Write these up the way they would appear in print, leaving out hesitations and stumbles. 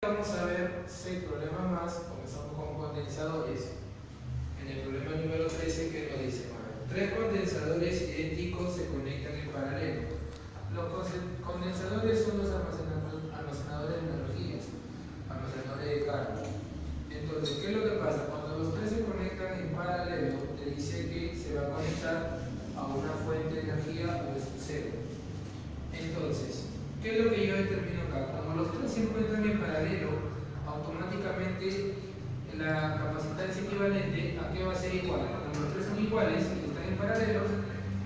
Vamos a ver 6 problemas más, comenzamos con condensadores. En el problema número 13 que nos dice, tres condensadores idénticos se conectan en paralelo. Los condensadores son los almacenadores de energía, almacenadores de carga. Entonces, ¿qué es lo que pasa? Cuando los tres se conectan en paralelo, te dice que se va a conectar a una fuente de energía o es cero. Entonces, ¿qué es lo que yo determino acá? Cuando los tres se encuentran en paralelo, automáticamente la capacitancia equivalente a qué va a ser igual. Como los tres son iguales y están en paralelo,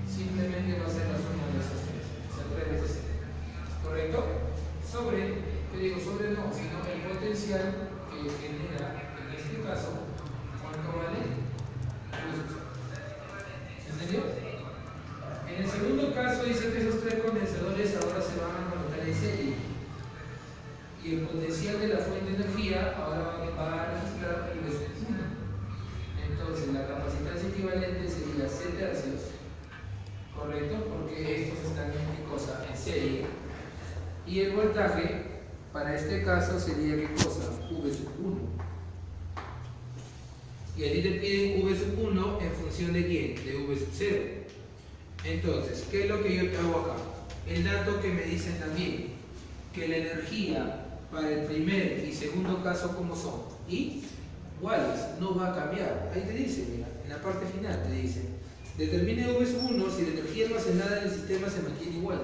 simplemente va a ser la suma de esos tres, o sea, 3 veces 0. ¿Correcto? Sobre, ¿qué digo? Sobre no, sino el potencial que genera, en este caso, ¿cuánto vale? ¿Entendió? En el segundo caso dice que esos tres condensadores ahora se van a conectar en serie y el potencial de la fuente de energía ahora va a registrar el V1. Entonces la capacitancia equivalente sería C tercios, ¿correcto? Porque estos están en serie. Y el voltaje para este caso sería ¿qué cosa? V1. Y a ti te piden V1 en función de quién? De V0. Entonces, ¿qué es lo que yo te hago acá? El dato que me dicen también, que la energía para el primer y segundo caso, ¿cómo son? Iguales, no va a cambiar. Ahí te dice, mira, en la parte final te dice, determine V1 si la energía almacenada en el sistema se mantiene igual.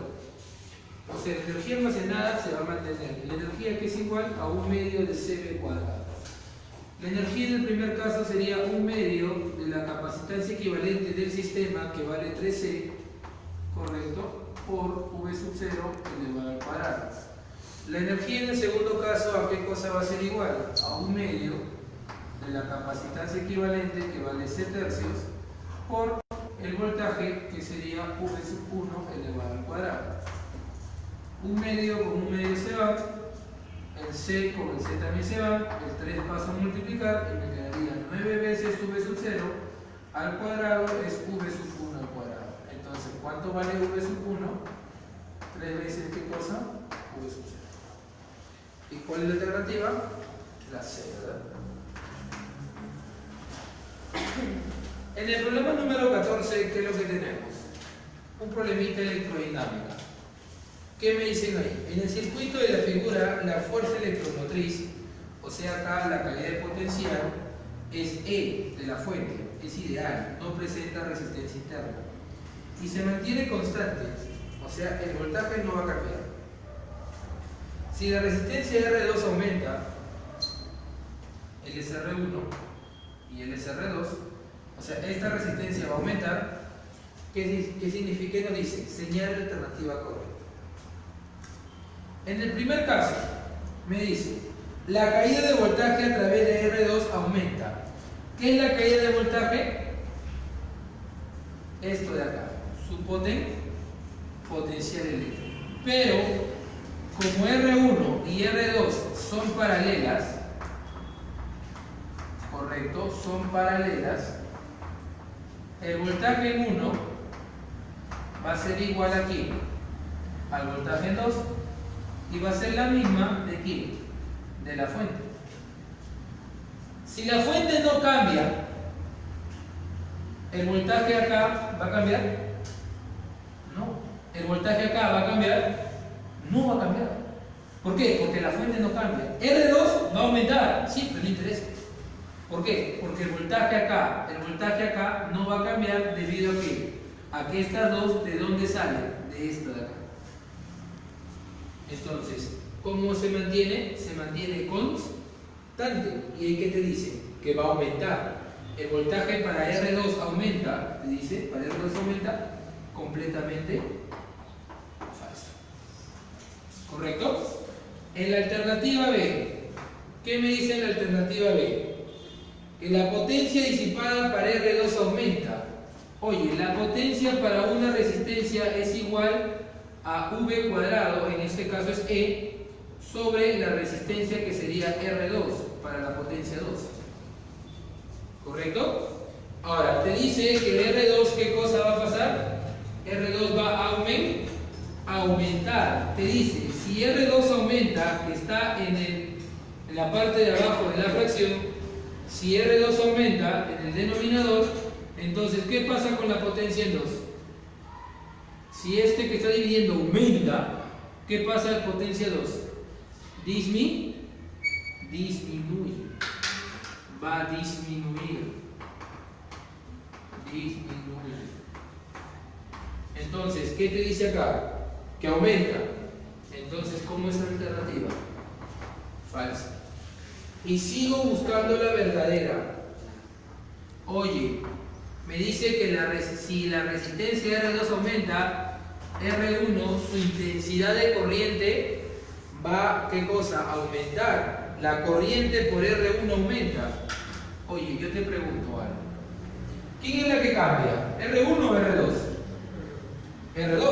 O sea, la energía almacenada se va a mantener. La energía que es igual a 1 medio de CB cuadrado. La energía en el primer caso sería 1 medio de la capacitancia equivalente del sistema, que vale 3C, correcto, por V0 elevado al cuadrado. La energía en el segundo caso, ¿a qué cosa va a ser igual? A 1 medio de la capacitancia equivalente, que vale C tercios, por el voltaje, que sería V1 elevado al cuadrado. 1 medio con 1 medio se va, el C con el C también se va, el 3 paso a multiplicar y me quedaría 9 veces V0 al cuadrado es V1 al cuadrado. Entonces, ¿cuánto vale V1? 3 veces ¿qué cosa? V0. ¿Y cuál es la alternativa? La C, ¿verdad? En el problema número 14, ¿qué es lo que tenemos? Un problemita electrodinámica. ¿Qué me dicen ahí? En el circuito de la figura, la fuerza electromotriz, o sea acá la calidad de potencial, es E de la fuente, es ideal, no presenta resistencia interna y se mantiene constante, o sea el voltaje no va a cambiar. Si la resistencia R2 aumenta, el SR1 y el SR2, o sea esta resistencia va a aumentar, ¿qué significa? ¿Qué nos dice? Señal de alternativa correcta. En el primer caso, me dice, la caída de voltaje a través de R2 aumenta. ¿Qué es la caída de voltaje? Esto de acá, su potencial eléctrico. Pero, como R1 y R2 son paralelas, correcto, son paralelas, el voltaje en 1 va a ser igual aquí al voltaje en 2. Y va a ser la misma de quién? De la fuente. Si la fuente no cambia, ¿el voltaje acá va a cambiar? No. ¿El voltaje acá va a cambiar? No va a cambiar. ¿Por qué? Porque la fuente no cambia. R2 va a aumentar, siempre le interesa. ¿Por qué? Porque el voltaje acá no va a cambiar debido a qué? A que estas dos, ¿de dónde salen? De esta de acá. Entonces, ¿cómo se mantiene? Se mantiene constante. ¿Y ahí qué te dice? Que va a aumentar. El voltaje para R2 aumenta, te dice, para R2 aumenta, completamente falso. ¿Correcto? En la alternativa B, ¿qué me dice en la alternativa B? Que la potencia disipada para R2 aumenta. Oye, la potencia para una resistencia es igual a V cuadrado, en este caso es E, sobre la resistencia que sería R2 para la potencia 2. ¿Correcto? Ahora, te dice que R2, ¿qué cosa va a pasar? R2 va a aumentar. Te dice, si R2 aumenta, que está en el la parte de abajo de la fracción, si R2 aumenta en el denominador, entonces, ¿qué pasa con la potencia en 2? Si este que está dividiendo aumenta, ¿qué pasa en potencia 2? Disminuye. Va a disminuir. Entonces, ¿qué te dice acá? Que aumenta. Entonces, ¿cómo es la alternativa? Falsa. Y sigo buscando la verdadera. Oye, me dice que si la resistencia R2 aumenta, R1, su intensidad de corriente va, ¿qué cosa? A aumentar. La corriente por R1 aumenta. Oye, yo te pregunto algo. ¿Quién es la que cambia? ¿R1 o R2? R2.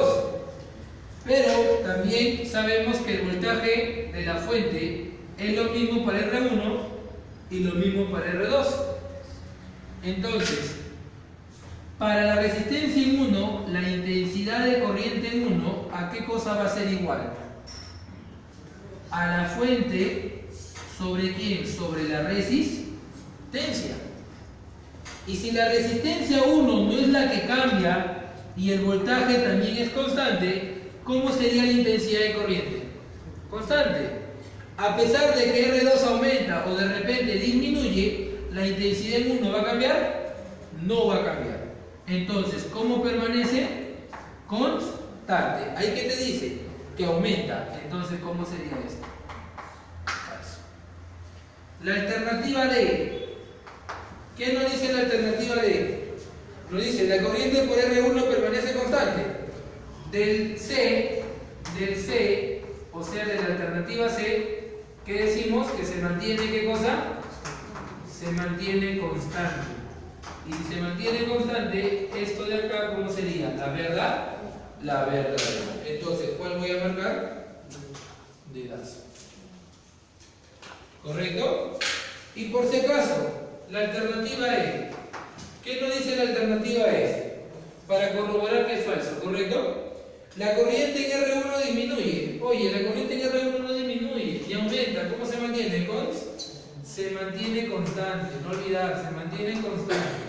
Pero también sabemos que el voltaje de la fuente es lo mismo para R1 y lo mismo para R2. Entonces, para la resistencia en 1, la intensidad de corriente en 1, ¿a qué cosa va a ser igual? A la fuente, ¿sobre quién? Sobre la resistencia. Y si la resistencia 1 no es la que cambia y el voltaje también es constante, ¿cómo sería la intensidad de corriente? Constante. A pesar de que R2 aumenta o de repente disminuye, ¿la intensidad en 1 va a cambiar? No va a cambiar. Entonces, ¿cómo permanece? Constante. ¿Ahí qué te dice? Que aumenta. Entonces, ¿cómo sería esto? La alternativa D. ¿Qué nos dice la alternativa D? Nos dice, la corriente por R1 permanece constante. Del C, o sea, de la alternativa C, ¿qué decimos? Que se mantiene, ¿qué cosa? Se mantiene constante. Y si se mantiene constante, esto de acá, ¿cómo sería? ¿La verdad? La verdadera. Entonces, ¿cuál voy a marcar? Dedazo. ¿Correcto? Y por si acaso, la alternativa E. ¿Qué nos dice la alternativa E? Para corroborar que es falso, ¿correcto? La corriente en R1 disminuye. Oye, la corriente en R1 no disminuye y aumenta. ¿Cómo se mantiene? Se mantiene constante. No olvidar, se mantiene constante.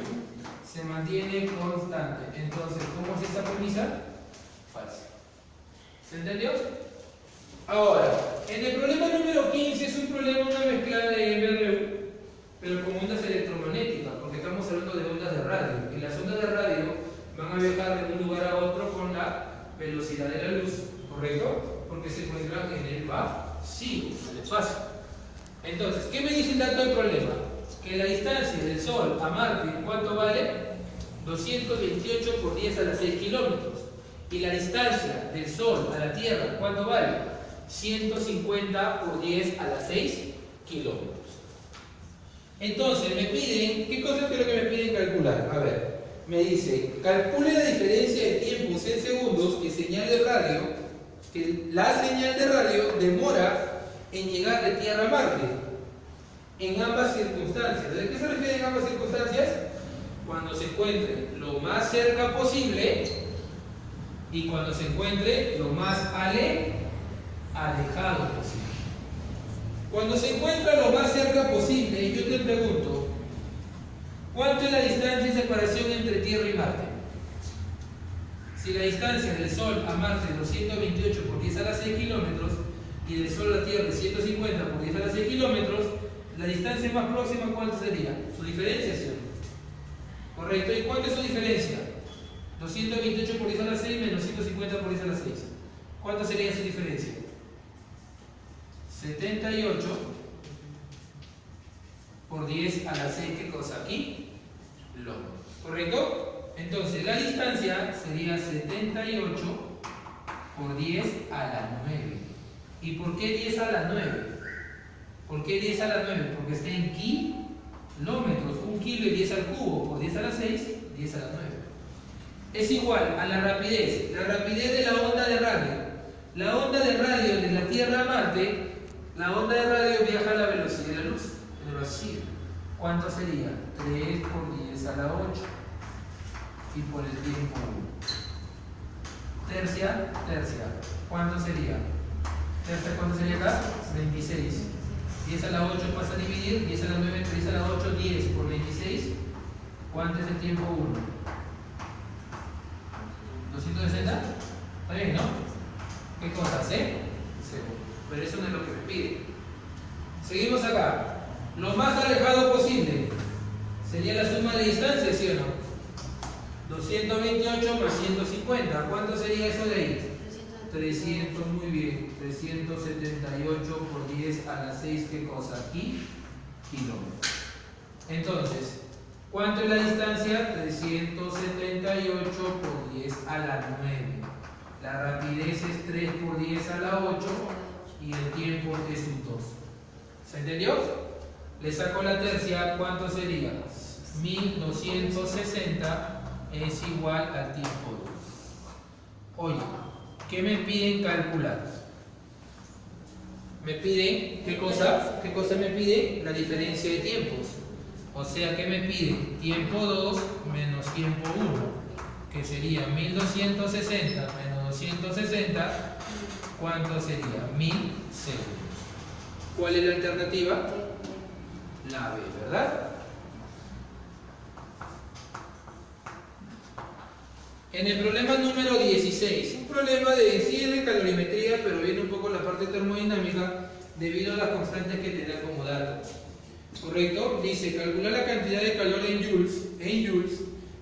Se mantiene constante. Entonces, ¿cómo es esa premisa? Falsa. ¿Se entendió? Ahora, en el problema número 15 es un problema, una mezcla de MRU, pero con ondas electromagnéticas, porque estamos hablando de ondas de radio. Y las ondas de radio van a viajar de un lugar a otro con la velocidad de la luz, ¿correcto? Porque se encuentran en el vacío, en el espacio. Entonces, ¿qué me dice el dato del problema? Que la distancia del Sol a Marte, ¿cuánto vale? 228 por 10 a la 6 kilómetros. Y la distancia del Sol a la Tierra, ¿cuánto vale? 150 por 10 a la 6 kilómetros. Entonces, me piden, ¿qué cosa es lo que me piden calcular? A ver, me dice, calcule la diferencia de tiempos en segundos que la señal de radio demora en llegar de Tierra a Marte, en ambas circunstancias. ¿De qué se refiere en ambas circunstancias? Cuando se encuentre lo más cerca posible y cuando se encuentre lo más alejado posible. Cuando se encuentra lo más cerca posible, yo te pregunto, ¿cuánto es la distancia de separación entre Tierra y Marte? Si la distancia del Sol a Marte es 228 por 10 a la 6 kilómetros y del Sol a la Tierra es 150 por 10 a la 6 kilómetros, la distancia más próxima, ¿cuánto sería? Su diferencia, ¿sí? ¿Correcto? ¿Y cuánto es su diferencia? 228 por 10 a la 6 menos 150 por 10 a la 6. ¿Cuánto sería su diferencia? 78 por 10 a la 6, ¿qué cosa? Aquí, ¿correcto? Entonces, la distancia sería 78 por 10 a la 9. ¿Y por qué 10 a la 9? ¿Por qué 10 a la 9? Porque está en kilómetros. 1 kilo y 10 al cubo por 10 a la 6, 10 a la 9. Es igual a la rapidez. La rapidez de la onda de radio. La onda de radio de la Tierra a Marte, la onda de radio viaja a la velocidad de la luz, en el vacío. ¿Cuánto sería? 3 por 10 a la 8. Y por el tiempo 1. Tercia. ¿Cuánto sería? Tercia, ¿cuánto sería acá? 26. 10 a la 8 a dividir 10 a la 9, 3 a la 8, 10 por 26. ¿Cuánto es el tiempo 1? 260. ¿Está bien, no? ¿Qué cosa? ¿C? Segundo. Pero eso no es lo que me pide. Seguimos acá. Lo más alejado posible sería la suma de distancias, ¿sí o no? 228 más 150. ¿Cuánto sería eso de ahí? 300, muy bien. 378 por 10 a la 6, ¿qué cosa? Aquí, kilómetros. Entonces, ¿cuánto es la distancia? 378 por 10 a la 9. La rapidez es 3 por 10 a la 8 y el tiempo es un 2. ¿Se entendió? Le saco la tercia, ¿cuánto sería? 1260 es igual al tiempo 2. Oye, ¿qué me piden calcular? Me piden, ¿qué cosa? ¿Qué cosa me pide? La diferencia de tiempos. O sea, ¿qué me pide? Tiempo 2 menos tiempo 1, que sería 1260 menos 260, ¿cuánto sería? 1000 segundos. ¿Cuál es la alternativa? La B, ¿verdad? En el problema número 16, un problema de calorimetría, pero viene un poco la parte termodinámica debido a las constantes que te da como dato. ¿Correcto? Dice, calcular la cantidad de calor en joules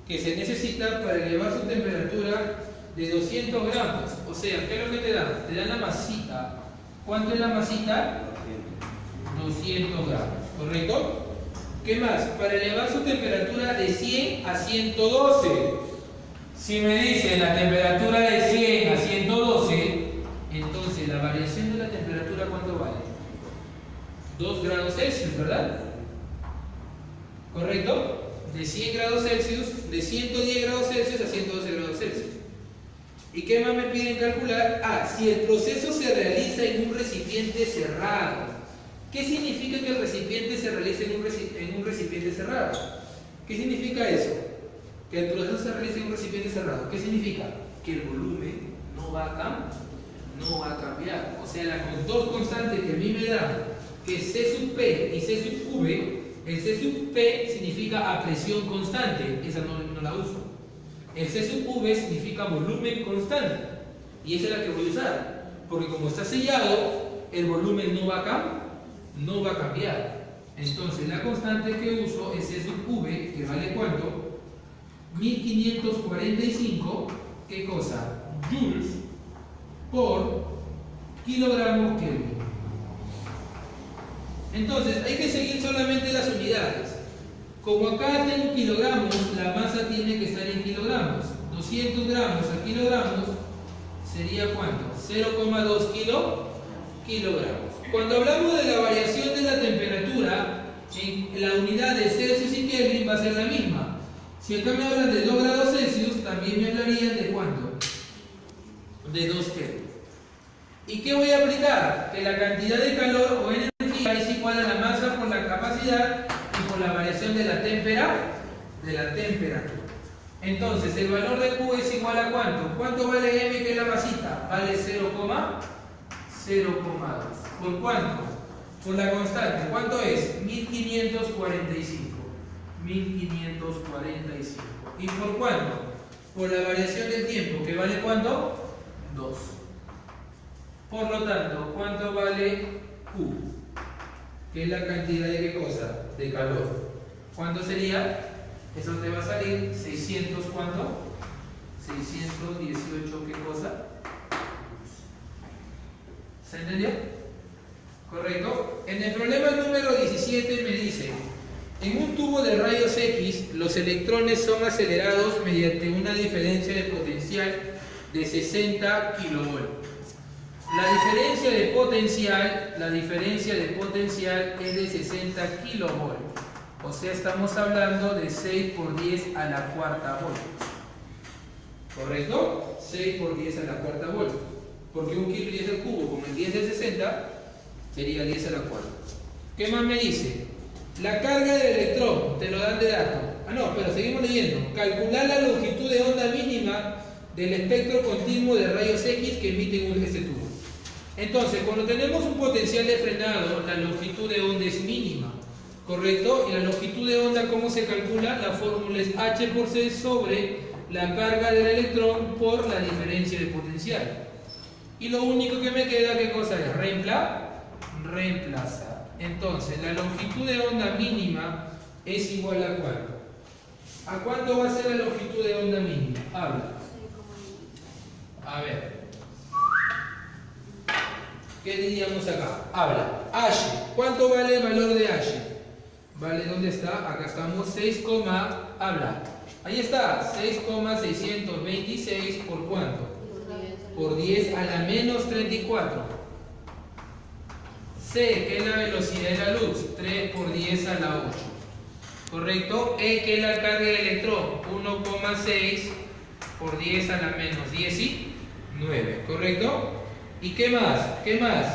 que se necesita para elevar su temperatura de 200 gramos. O sea, ¿qué es lo que te dan? Te dan la masita. ¿Cuánto es la masita? 200 gramos. ¿Correcto? ¿Qué más? Para elevar su temperatura de 100 a 112. Si me dice la temperatura de 100 a 112, entonces la variación de la temperatura, ¿cuánto vale? 2 grados Celsius, ¿verdad? ¿Correcto? De 100 grados Celsius, de 110 grados Celsius a 112 grados Celsius. ¿Y qué más me piden calcular? Ah, si el proceso se realiza en un recipiente cerrado. ¿Qué significa que el recipiente se realice en un recipiente cerrado? ¿Qué significa eso? Que el proceso se realice en un recipiente cerrado. ¿Qué significa? Que el volumen no va a cambiar. O sea, las dos constantes que a mí me dan, que es C sub P y C sub V, el C sub P significa a presión constante, esa no la uso. El C sub V significa volumen constante, y esa es la que voy a usar, porque como está sellado, el volumen no va a cambiar. Entonces la constante que uso es C sub V, que vale ¿cuánto? 1545, ¿qué cosa? Joules por kilogramos Kelvin. Entonces hay que seguir solamente las unidades. Como acá tengo kilogramos, la masa tiene que estar en kilogramos. 200 gramos a kilogramos sería ¿cuánto? 0,2 kilogramos. Cuando hablamos de la variación de la temperatura, en la unidad de Celsius y Kelvin va a ser la misma. Si acá me hablan de 2 grados Celsius, también me hablarían de ¿cuánto? De 2 Kelvin. ¿Y qué voy a aplicar? Que la cantidad de calor o energía es igual a la masa por la capacidad y por la variación de la temperatura. Entonces, el valor de Q es igual a ¿cuánto? ¿Cuánto vale M, que es la masita? Vale 0,02. ¿Por cuánto? Por la constante. ¿Cuánto es? 1545. 1545. ¿Y por cuánto? Por la variación del tiempo, que vale ¿cuánto? 2. Por lo tanto, ¿cuánto vale Q? Que es la cantidad de ¿qué cosa? De calor. ¿Cuánto sería? Eso te va a salir 600, ¿cuánto? 618, ¿qué cosa? ¿Se entendió? ¿Correcto? En el problema número 17 me dice, en un tubo de rayos X, los electrones son acelerados mediante una diferencia de potencial de 60 kilovolts. La diferencia de potencial es de 60 kilovolts. O sea, estamos hablando de 6 por 10 a la cuarta volt. ¿Correcto? 6 por 10 a la cuarta volt. Porque un kilo 10 al cubo con el 10 de 60 sería 10 a la cuarta. ¿Qué más me dice? La carga del electrón, te lo dan de dato. Ah, no, pero seguimos leyendo. Calcular la longitud de onda mínima del espectro continuo de rayos X que emite este tubo. Entonces, cuando tenemos un potencial de frenado, la longitud de onda es mínima, ¿correcto? Y la longitud de onda, ¿cómo se calcula? La fórmula es h por c sobre la carga del electrón por la diferencia de potencial. Y lo único que me queda, ¿qué cosa es? Reemplazar. Entonces, la longitud de onda mínima es igual a ¿cuánto? ¿A cuánto va a ser la longitud de onda mínima? Habla. A ver. ¿Qué diríamos acá? Habla. H. ¿Cuánto vale el valor de H? Vale, ¿dónde está? Acá estamos. 6, habla. Ahí está. 6,626 ¿por cuánto? Por 10 a la menos 34. C, que es la velocidad de la luz. 3 por 10 a la 8. ¿Correcto? E, que es la carga del electrón. 1,6 por 10 a la menos 19. ¿Correcto? ¿Y qué más? ¿Qué más?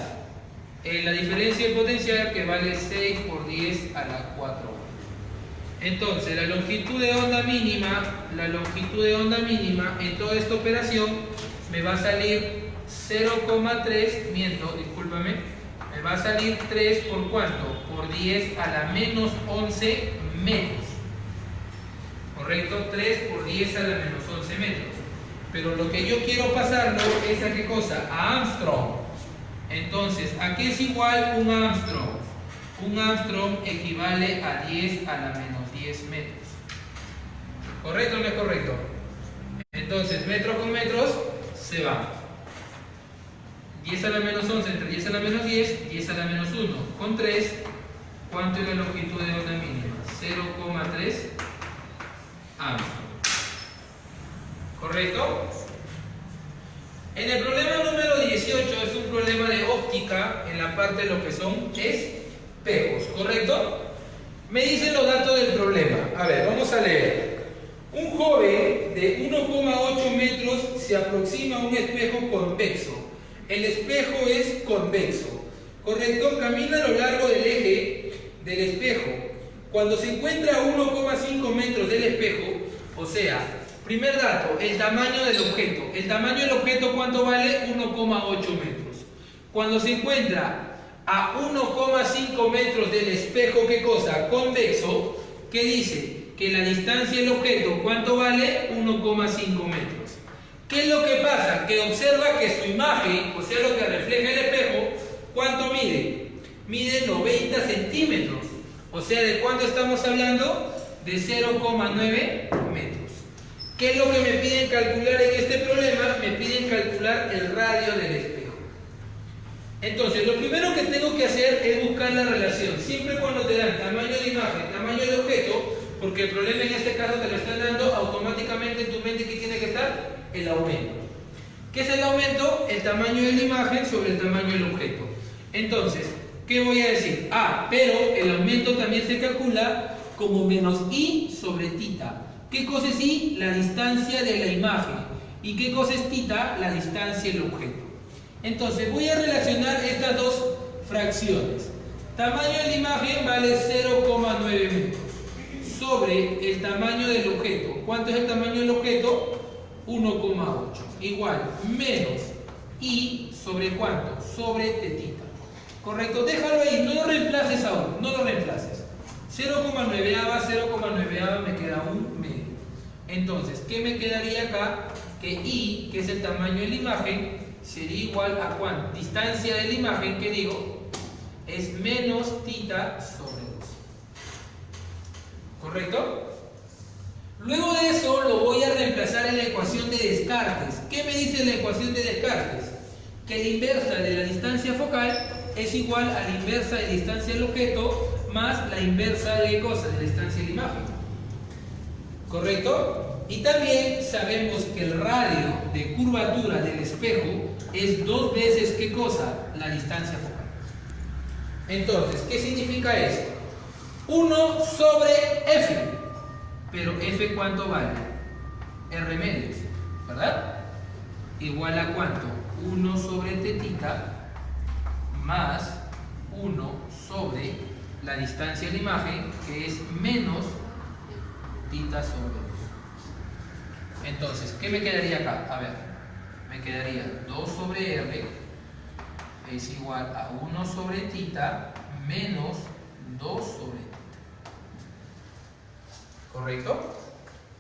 La diferencia de potencial, que vale 6 por 10 a la 4. Entonces, la longitud de onda mínima en toda esta operación me va a salir 0,3, discúlpame, me va a salir 3 por ¿cuánto? Por 10 a la menos 11 metros. ¿Correcto? 3 por 10 a la menos 11 metros. Pero lo que yo quiero pasarlo es ¿a qué cosa? A Armstrong. Entonces, ¿a qué es igual un Armstrong? Un Armstrong equivale a 10 a la menos 10 metros. ¿Correcto o no es correcto? Entonces, metros con metros se van. 10 a la menos 11 entre 10 a la menos 10, 10 a la menos 1. Con 3, ¿cuánto es la longitud de onda mínima? 0,3 Armstrong. ¿Correcto? En el problema número 18 es un problema de óptica en la parte de lo que son espejos, ¿correcto? Me dicen los datos del problema. A ver, vamos a leer. Un joven de 1,8 metros se aproxima a un espejo convexo. El espejo es convexo, ¿correcto? Camina a lo largo del eje del espejo. Cuando se encuentra a 1,5 metros del espejo, o sea, primer dato, el tamaño del objeto. El tamaño del objeto, ¿cuánto vale? 1,8 metros. Cuando se encuentra a 1,5 metros del espejo, ¿qué cosa? Convexo, ¿qué dice? Que la distancia del objeto, ¿cuánto vale? 1,5 metros. ¿Qué es lo que pasa? Que observa que su imagen, o sea, lo que refleja el espejo, ¿cuánto mide? Mide 90 centímetros. O sea, ¿de cuánto estamos hablando? De 0,9 metros. ¿Qué es lo que me piden calcular en este problema? Me piden calcular el radio del espejo. Entonces, lo primero que tengo que hacer es buscar la relación. Siempre cuando te dan tamaño de imagen, tamaño de objeto, porque el problema en este caso te lo están dando, automáticamente en tu mente, ¿qué tiene que estar? El aumento. ¿Qué es el aumento? El tamaño de la imagen sobre el tamaño del objeto. Entonces, ¿qué voy a decir? Pero el aumento también se calcula como menos i sobre tita. ¿Qué cosa es i? La distancia de la imagen. ¿Y qué cosa es tita? La distancia del objeto. Entonces, voy a relacionar estas dos fracciones. Tamaño de la imagen vale 0,9 metros sobre el tamaño del objeto. ¿Cuánto es el tamaño del objeto? 1,8. Igual, menos i sobre ¿cuánto? Sobre tetita. ¿Correcto? Déjalo ahí, no lo reemplaces ahora, no lo reemplaces. 0,9 me queda un medio. Entonces, ¿qué me quedaría acá? Que i, que es el tamaño de la imagen, sería igual a ¿cuánto? Distancia de la imagen, que digo, es menos tita sobre 2. ¿Correcto? Luego de eso lo voy a reemplazar en la ecuación de Descartes. ¿Qué me dice la ecuación de Descartes? Que la inversa de la distancia focal es igual a la inversa de la distancia del objeto más la inversa de ¿qué cosa? De la distancia de la imagen. ¿Correcto? Y también sabemos que el radio de curvatura del espejo es 2 veces ¿qué cosa? La distancia focal. Entonces, ¿qué significa esto? 1 sobre F. Pero F, ¿cuánto vale? R medios, ¿verdad? Igual a ¿cuánto? 1 sobre tetita más 1 sobre la distancia de la imagen, que es menos tita sobre 2. Entonces, ¿qué me quedaría acá? A ver, me quedaría 2 sobre R es igual a 1 sobre tita menos 2 sobre tita. ¿Correcto?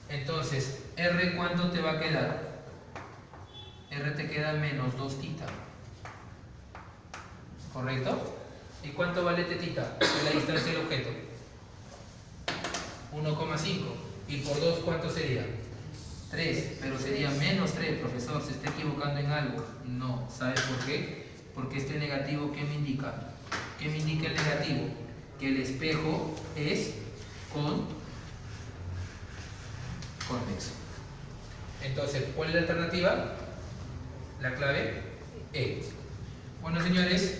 Entonces, R, ¿cuánto te va a quedar? R te queda menos 2 tita. ¿Correcto? ¿Y cuánto vale tetita? Es la distancia del objeto. 1,5. ¿Y por 2 cuánto sería? 3. Pero sería menos 3, profesor. ¿Se está equivocando en algo? No. ¿Sabes por qué? Porque este negativo, ¿qué me indica? ¿Qué me indica el negativo? Que el espejo es convexo. Entonces, ¿cuál es la alternativa? La clave E. Bueno, señores,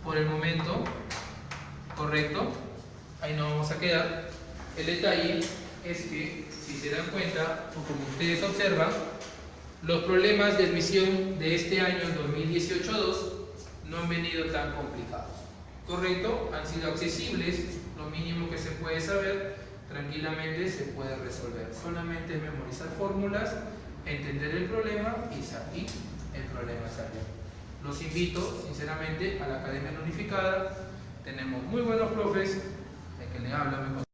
por el momento, correcto, ahí nos vamos a quedar. El detalle es que, si se dan cuenta, o como ustedes observan, los problemas de admisión de este año 2018-2 no han venido tan complicados. Correcto, han sido accesibles, lo mínimo que se puede saber, tranquilamente se puede resolver. Solamente es memorizar fórmulas, entender el problema y salir el problema salió. Los invito sinceramente a la Academia Unificada. Tenemos muy buenos profes, el que le habla me